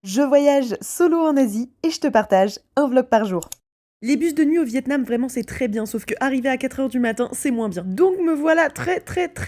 Je voyage solo en Asie et je te partage un vlog par jour. Les bus de nuit au Vietnam, vraiment, c'est très bien, sauf que arriver à 4 h du matin, c'est moins bien. Donc me voilà très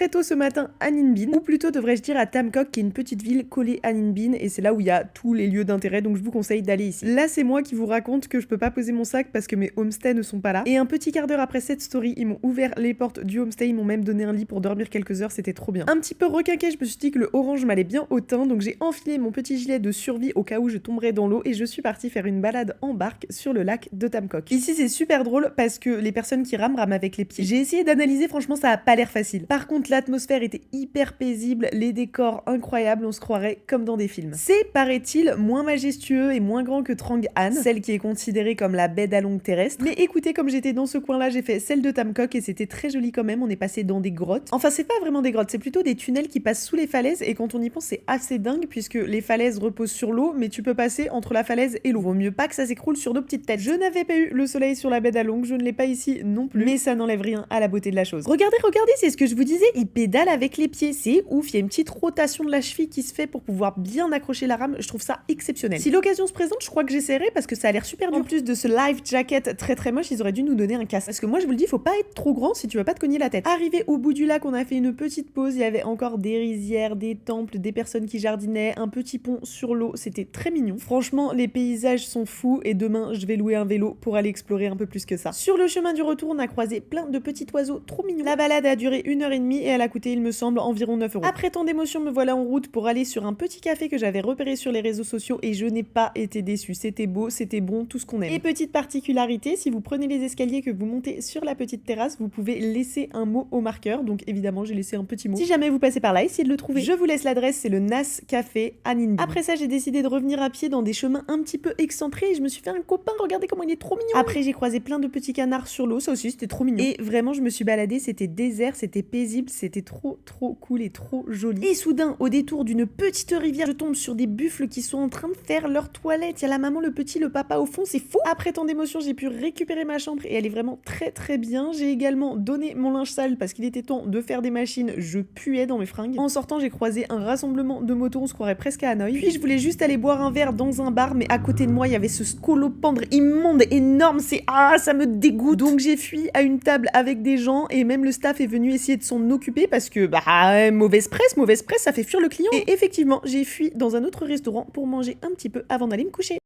tôt ce matin à Ninh Binh, ou plutôt devrais-je dire à Tam Coc, qui est une petite ville collée à Ninh Binh, et c'est là où il y a tous les lieux d'intérêt, donc je vous conseille d'aller ici. Là, c'est moi qui vous raconte que je peux pas poser mon sac parce que mes homestays ne sont pas là. Et un petit quart d'heure après cette story, ils m'ont ouvert les portes du homestay, ils m'ont même donné un lit pour dormir quelques heures, c'était trop bien. Un petit peu requinqué, je me suis dit que le orange m'allait bien au teint, donc j'ai enfilé mon petit gilet de survie au cas où je tomberais dans l'eau, et je suis partie faire une balade en barque sur le lac de Tam Coc. Ici, c'est super drôle parce que les personnes qui rament avec les pieds. J'ai essayé d'analyser, franchement ça a pas l'air facile. Par contre l'atmosphère était hyper paisible, les décors incroyables, on se croirait comme dans des films. C'est, paraît-il, moins majestueux et moins grand que Trang An, celle qui est considérée comme la baie d'Along terrestre. Mais écoutez, comme j'étais dans ce coin-là, j'ai fait celle de Tam Coc et c'était très joli quand même, on est passé dans des grottes. Enfin c'est pas vraiment des grottes, c'est plutôt des tunnels qui passent sous les falaises et quand on y pense c'est assez dingue puisque les falaises reposent sur l'eau mais tu peux passer entre la falaise et l'eau. Vaut mieux pas que ça s'écroule sur nos petites têtes. Je n'avais pas eu le soleil sur la baie d'Along, je ne l'ai pas ici non plus, mais ça n'enlève rien à la beauté de la chose. Regardez, c'est ce que je vous disais, il pédale avec les pieds, c'est ouf, il y a une petite rotation de la cheville qui se fait pour pouvoir bien accrocher la rame, je trouve ça exceptionnel. Si l'occasion se présente, je crois que j'essaierai parce que ça a l'air super dur. En plus de ce life jacket très moche, ils auraient dû nous donner un casque. Parce que moi je vous le dis, faut pas être trop grand si tu veux pas te cogner la tête. Arrivé au bout du lac, on a fait une petite pause, il y avait encore des rizières, des temples, des personnes qui jardinaient, un petit pont sur l'eau, c'était très mignon. Franchement, les paysages sont fous et demain je vais louer un vélo pour aller explorer un peu plus que ça. Sur le chemin du retour, on a croisé plein de petits oiseaux trop mignons. La balade a duré 1 h 30 et elle a coûté, il me semble, environ 9 €. Après tant d'émotions, me voilà en route pour aller sur un petit café que j'avais repéré sur les réseaux sociaux et je n'ai pas été déçue. C'était beau, c'était bon, tout ce qu'on aime. Et petite particularité, si vous prenez les escaliers que vous montez sur la petite terrasse, vous pouvez laisser un mot au marqueur. Donc évidemment, j'ai laissé un petit mot. Si jamais vous passez par là, essayez de le trouver. Je vous laisse l'adresse, c'est le Nas Café à Ninh Binh. Après ça, j'ai décidé de revenir à pied dans des chemins un petit peu excentrés et je me suis fait un copain, regardez comment il est trop mignon. Après, j'ai croisé plein de petits canards sur l'eau, ça aussi c'était trop mignon. Et vraiment je me suis baladée, c'était désert, c'était paisible, c'était trop cool et trop joli. Et soudain, au détour d'une petite rivière, je tombe sur des buffles qui sont en train de faire leur toilette. Il y a la maman, le petit, le papa au fond, c'est fou. Après tant d'émotions, j'ai pu récupérer ma chambre et elle est vraiment très bien. J'ai également donné mon linge sale parce qu'il était temps de faire des machines, je puais dans mes fringues. En sortant, j'ai croisé un rassemblement de motos, on se croirait presque à Hanoï. Puis je voulais juste aller boire un verre dans un bar, mais à côté de moi, il y avait ce scolopendre immonde, énorme, ça me dégoûte. Donc j'ai fui à une table avec des gens et même le staff est venu essayer de s'en occuper parce que mauvaise presse, ça fait fuir le client. Et effectivement, j'ai fui dans un autre restaurant pour manger un petit peu avant d'aller me coucher.